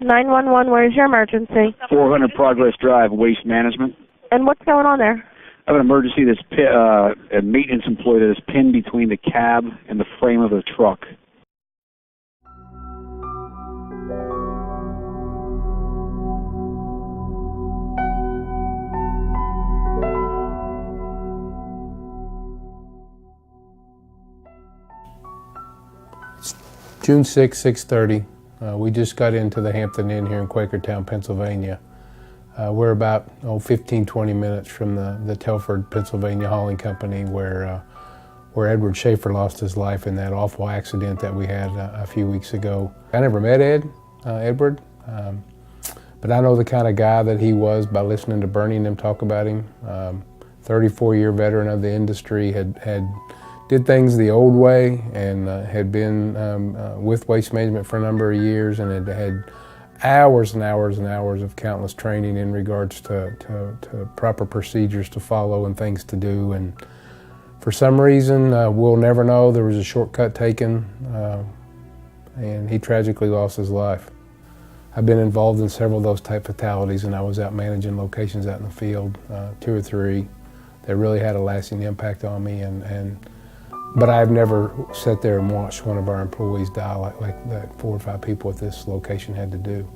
911, where's your emergency? 400 Progress Drive, Waste Management. And what's going on there? I have an emergency. A maintenance employee that is pinned between the cab and the frame of the truck. June 6, 6:30. We just got into the Hampton Inn here in Quakertown, Pennsylvania. We're about 15, 20 minutes from the Telford, Pennsylvania hauling company where Edward Schaefer lost his life in that awful accident that we had a few weeks ago. I never met Edward, but I know the kind of guy that he was by listening to Bernie and them talk about him. 34-year veteran of the industry, did things the old way, and had been with Waste Management for a number of years, and had hours and hours and hours of countless training in regards to proper procedures to follow and things to do. And for some reason, we'll never know, there was a shortcut taken, and he tragically lost his life. I've been involved in several of those type fatalities, and I was out managing locations out in the field, 2 or 3, that really had a lasting impact on me. But I've never sat there and watched one of our employees die like that 4 or 5 people at this location had to do.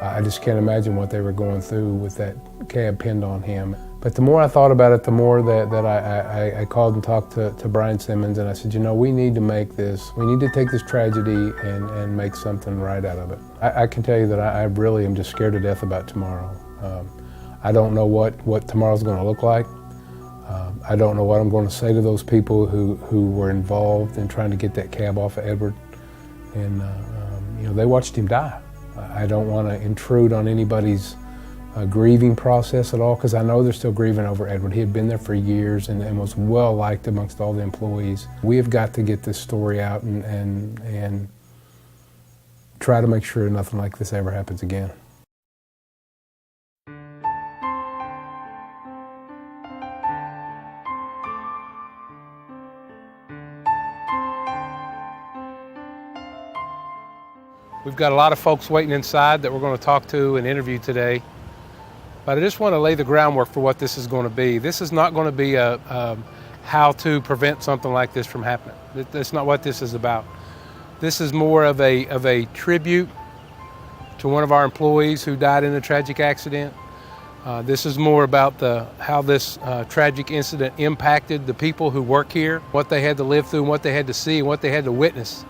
I just can't imagine what they were going through with that cab pinned on him. But the more I thought about it, the more that I called and talked to Brian Simmons, and I said, we need to take this tragedy and make something right out of it. I can tell you that I really am just scared to death about tomorrow. I don't know what tomorrow's going to look like. I don't know what I'm going to say to those people who were involved in trying to get that cab off of Edward. And, they watched him die. I don't want to intrude on anybody's grieving process at all, because I know they're still grieving over Edward. He had been there for years and was well liked amongst all the employees. We have got to get this story out and try to make sure nothing like this ever happens again. We've got a lot of folks waiting inside that we're going to talk to and interview today. But I just want to lay the groundwork for what this is going to be. This is not going to be a how to prevent something like this from happening. That's not what this is about. This is more of a tribute to one of our employees who died in a tragic accident. This is more about how this tragic incident impacted the people who work here, what they had to live through, and what they had to see, and what they had to witness,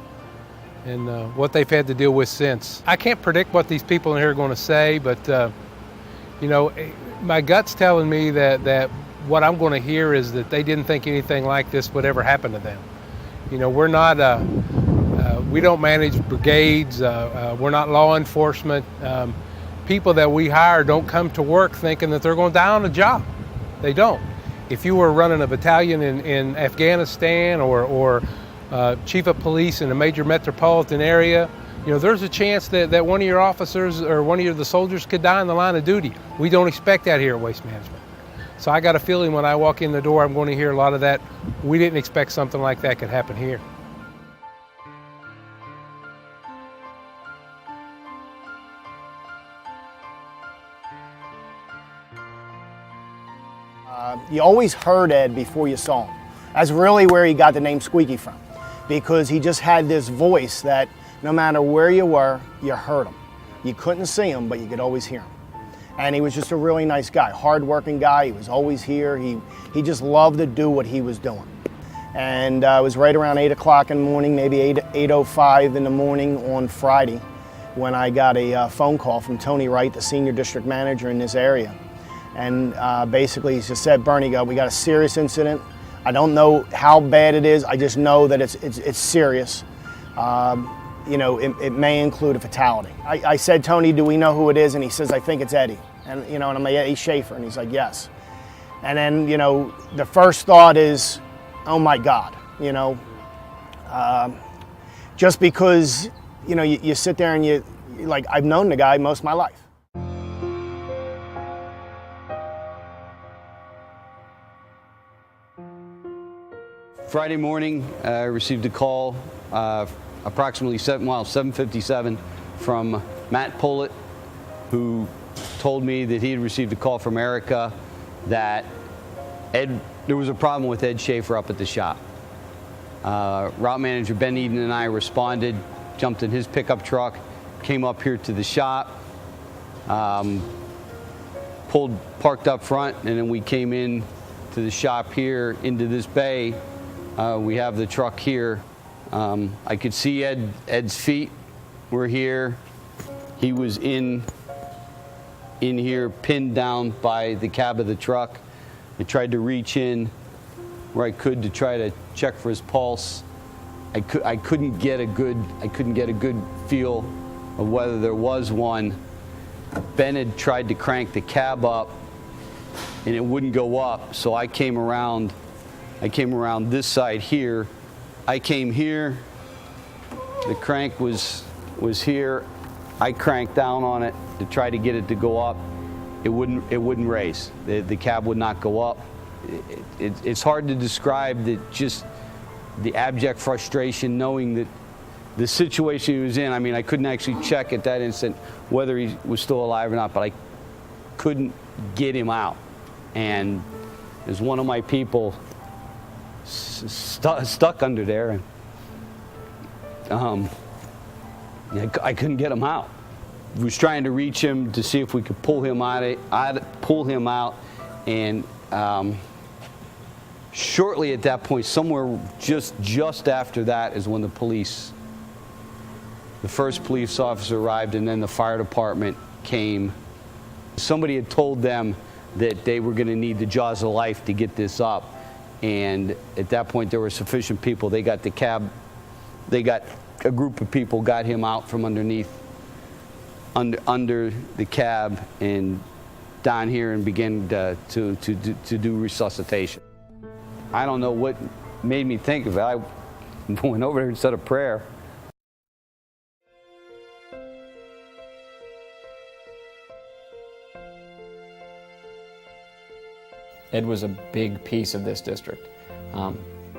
and what they've had to deal with since. I can't predict what these people in here are going to say, but my gut's telling me that what I'm going to hear is that they didn't think anything like this would ever happen to them. We're not, we don't manage brigades, we're not law enforcement. People that we hire don't come to work thinking that they're going to die on the job. They don't. If you were running a battalion in Afghanistan or chief of police in a major metropolitan area, there's a chance that one of your officers or one of the soldiers could die in the line of duty. We don't expect that here at Waste Management. So I got a feeling when I walk in the door, I'm going to hear a lot of that. We didn't expect something like that could happen here. You always heard Ed before you saw him. That's really where he got the name Squeaky from, because he just had this voice that no matter where you were, you heard him. You couldn't see him, but you could always hear him. And he was just a really nice guy, hard-working guy. He was always here. He just loved to do what he was doing. And it was right around 8 o'clock in the morning, maybe 8:05 in the morning on Friday, when I got a phone call from Tony Wright, the senior district manager in this area. And basically he just said, Bernie, we got a serious incident. I don't know how bad it is. I just know that it's serious. It may include a fatality. I said, Tony, do we know who it is? And he says, I think it's Eddie. And, and I'm like, Eddie Schaefer. And he's like, yes. And then, the first thought is, oh my God, just because, you sit there and you're like, I've known the guy most of my life. Friday morning, I received a call approximately 7:57 from Matt Pollitt, who told me that he had received a call from Erica that there was a problem with Ed Schaefer up at the shop. Route manager Ben Eden and I responded, jumped in his pickup truck, came up here to the shop, parked up front, and then we came in to the shop here into this bay. We have the truck here. I could see Ed's feet were here. He was in here pinned down by the cab of the truck. I tried to reach in where I could to try to check for his pulse. I couldn't get a good feel of whether there was one. Ben had tried to crank the cab up and it wouldn't go up, so I came around this side here. I came here, the crank was here. I cranked down on it to try to get it to go up. It wouldn't raise. The cab would not go up. It's hard to describe just the abject frustration knowing that the situation he was in. I mean, I couldn't actually check at that instant whether he was still alive or not, but I couldn't get him out. And there's one of my people stuck under there, and I couldn't get him out. I was trying to reach him to see if we could pull him out, and shortly at that point, somewhere just after that, is when the first police officer arrived, and then the fire department came. Somebody had told them that they were going to need the jaws of life to get this up, and at that point there were sufficient people. They got the cab, a group of people got him out from underneath, under the cab and down here, and began to do resuscitation. I don't know what made me think of it. I went over there and said a prayer. Ed was a big piece of this district.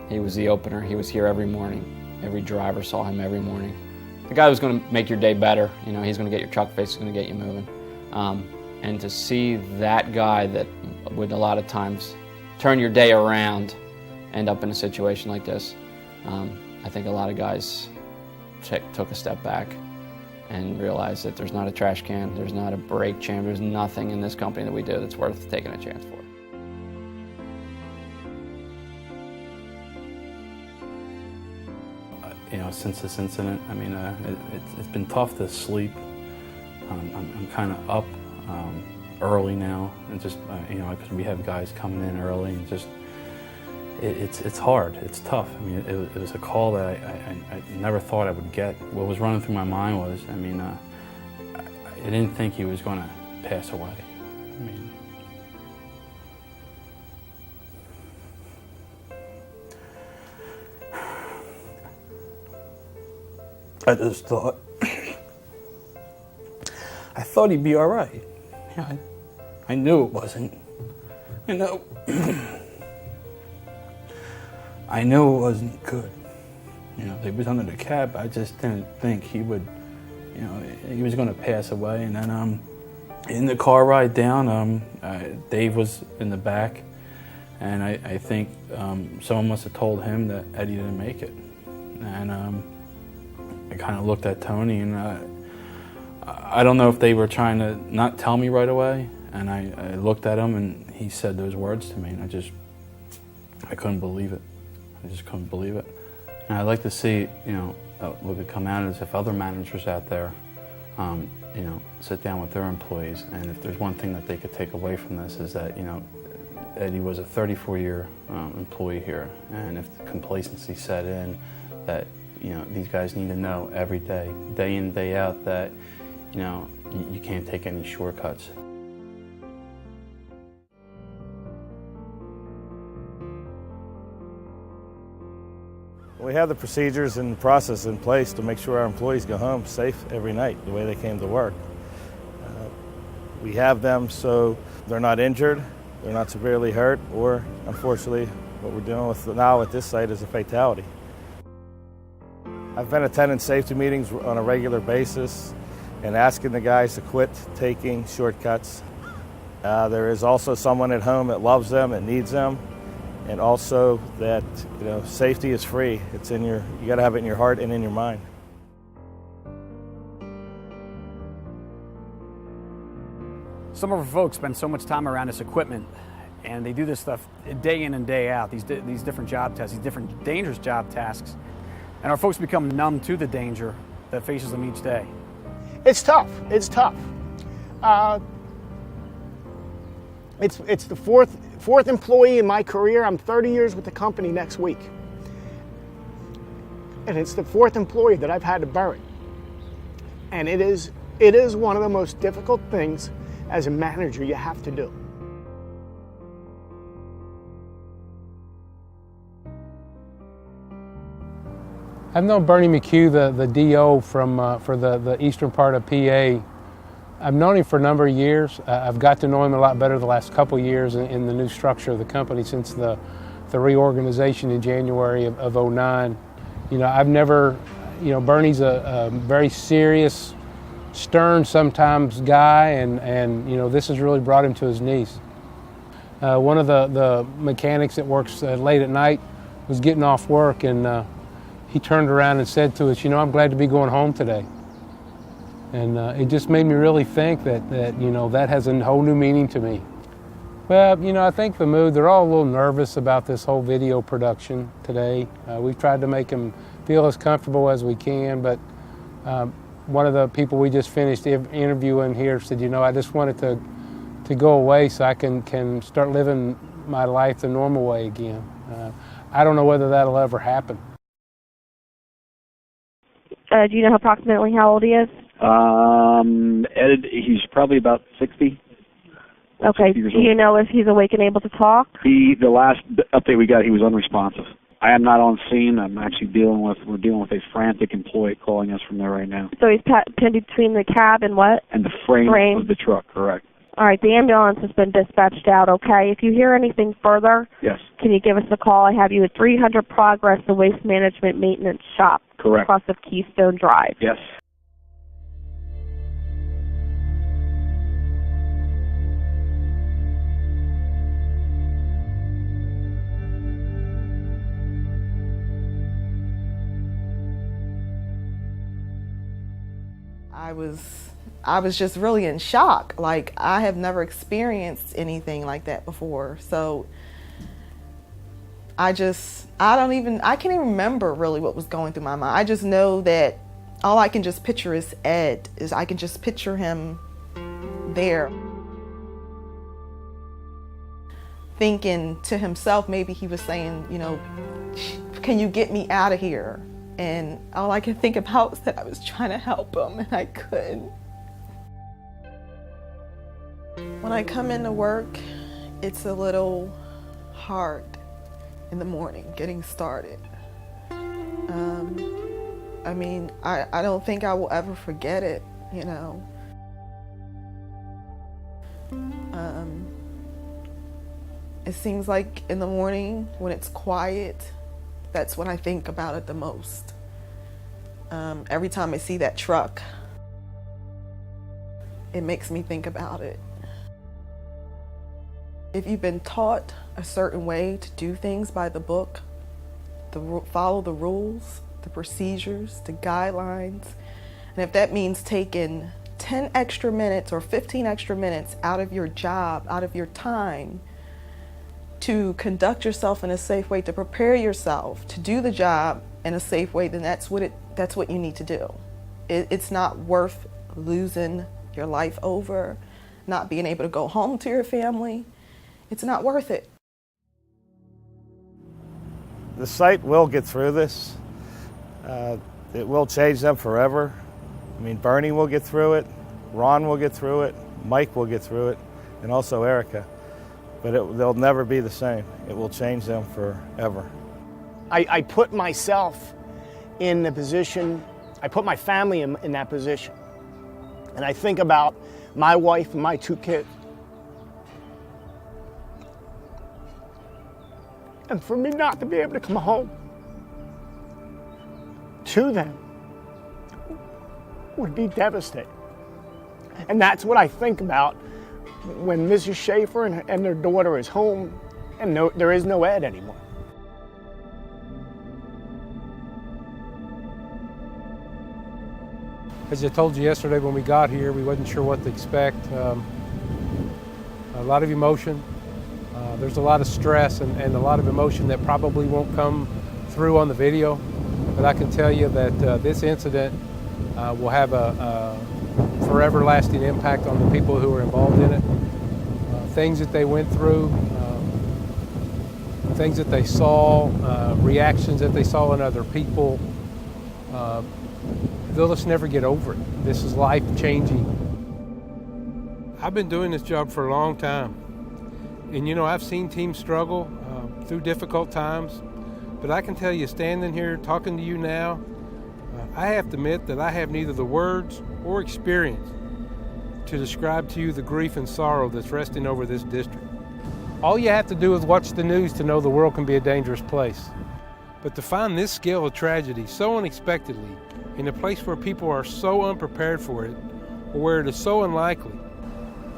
He was the opener. He was here every morning. Every driver saw him every morning. The guy was going to make your day better. You know, he's going to get your truck fixed, he's going to get you moving. And to see that guy that would a lot of times turn your day around end up in a situation like this, I think a lot of guys took a step back and realized that there's not a trash can, there's not a brake chamber, there's nothing in this company that we do that's worth taking a chance for. You know, since this incident, I mean, it's been tough to sleep. I'm kind of up early now, and just you know, because we have guys coming in early, and just it's hard. It's tough. I mean, it was a call that I never thought I would get. What was running through my mind was, I mean, I didn't think he was going to pass away. I mean, I just thought, I thought he'd be all right. Yeah, I knew it wasn't. You know, I knew it wasn't good. You know, he was under the cab. I just didn't think he would, you know, he was going to pass away. And then in the car ride down, Dave was in the back, and I think someone must have told him that Eddie didn't make it. And I kind of looked at Tony, and I don't know if they were trying to not tell me right away, and I looked at him, and he said those words to me, and I couldn't believe it. I just couldn't believe it. And I'd like to see, you know, what could come out is if other managers out there, you know, sit down with their employees, and if there's one thing that they could take away from this is that, you know, Eddie was a 34-year employee here, and if the complacency set in, that, you know, these guys need to know every day, day in, day out, that, you know, you can't take any shortcuts. We have the procedures and process in place to make sure our employees go home safe every night, the way they came to work. We have them so they're not injured, they're not severely hurt, or unfortunately, what we're dealing with now at this site is a fatality. I've been attending safety meetings on a regular basis, and asking the guys to quit taking shortcuts. There is also someone at home that loves them, that needs them, and also that safety is free. It's in you got to have it in your heart and in your mind. Some of our folks spend so much time around this equipment, and they do this stuff day in and day out, these different job tasks, these different dangerous job tasks, and our folks become numb to the danger that faces them each day. It's tough. It's tough. It's the fourth employee in my career. I'm 30 years with the company next week, and it's the fourth employee that I've had to bury. And it is one of the most difficult things as a manager you have to do. I've known Bernie McHugh, the DO for the eastern part of PA. I've known him for a number of years. I've got to know him a lot better the last couple of years in the new structure of the company since the reorganization in January of '09. I've never, Bernie's a very serious, stern sometimes guy, and this has really brought him to his knees. One of the mechanics that works late at night was getting off work, and he turned around and said to us, I'm glad to be going home today. And it just made me really think that has a whole new meaning to me. Well, I think the mood, they're all a little nervous about this whole video production today. We've tried to make them feel as comfortable as we can, but one of the people we just finished interviewing here said, I just wanted to go away so I can start living my life the normal way again. I don't know whether that'll ever happen. Do you know approximately how old he is? Ed, he's probably about 60. Okay. 60 years Do old. you know if he's awake and able to talk? The last update we got, he was unresponsive. I am not on scene. I'm actually we're dealing with a frantic employee calling us from there right now. So he's pinned between the cab and what? And the frame of the truck, correct. All right, the ambulance has been dispatched out, okay? If you hear anything further, Yes, can you give us a call? I have you at 300 Progress, the Waste Management Maintenance Shop. correct. Across of Keystone Drive. Yes. I was just really in shock. Like, I have never experienced anything like that before. So I can't even remember really what was going through my mind. I just know that all I can just picture is Ed. I can just picture him there, thinking to himself, maybe he was saying, can you get me out of here? And all I could think about was that I was trying to help him and I couldn't. When I come into work, it's a little hard in the morning getting started. I don't think I will ever forget it, It seems like in the morning when it's quiet, that's when I think about it the most. Every time I see that truck, it makes me think about it. If you've been taught a certain way to do things by the book, follow the rules, the procedures, the guidelines, and if that means taking 10 extra minutes or 15 extra minutes out of your job, out of your time, to conduct yourself in a safe way, to prepare yourself to do the job in a safe way, then that's what you need to do. It's not worth losing your life over, not being able to go home to your family. It's not worth it. The site will get through this. It will change them forever. Bernie will get through it, Ron will get through it, Mike will get through it, and also Erica. But they'll never be the same. It will change them forever. I put myself in the position, I put my family in that position. And I think about my wife and my 2 kids. And for me not to be able to come home to them would be devastating. And that's what I think about when Mrs. Schaefer and their daughter is home and there is no Ed anymore. As I told you yesterday when we got here, we wasn't sure what to expect. A lot of emotion. There's a lot of stress and a lot of emotion that probably won't come through on the video. But I can tell you that this incident will have a forever lasting impact on the people who are involved in it. Things that they went through, things that they saw, reactions that they saw in other people. They'll just never get over it. This is life-changing. I've been doing this job for a long time. And you know, I've seen teams struggle through difficult times. But I can tell you, standing here talking to you now, I have to admit that I have neither the words or experience to describe to you the grief and sorrow that's resting over this district. All you have to do is watch the news to know the world can be a dangerous place. But to find this scale of tragedy so unexpectedly, in a place where people are so unprepared for it, or where it is so unlikely,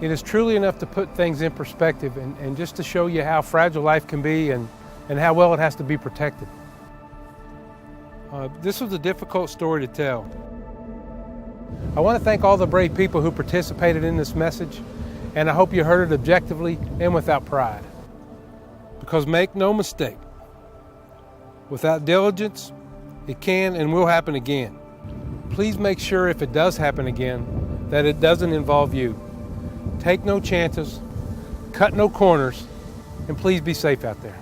it is truly enough to put things in perspective and just to show you how fragile life can be and how well it has to be protected. This was a difficult story to tell. I want to thank all the brave people who participated in this message, and I hope you heard it objectively and without pride. Because make no mistake, without diligence, it can and will happen again. Please make sure if it does happen again, that it doesn't involve you. Take no chances, cut no corners, and please be safe out there.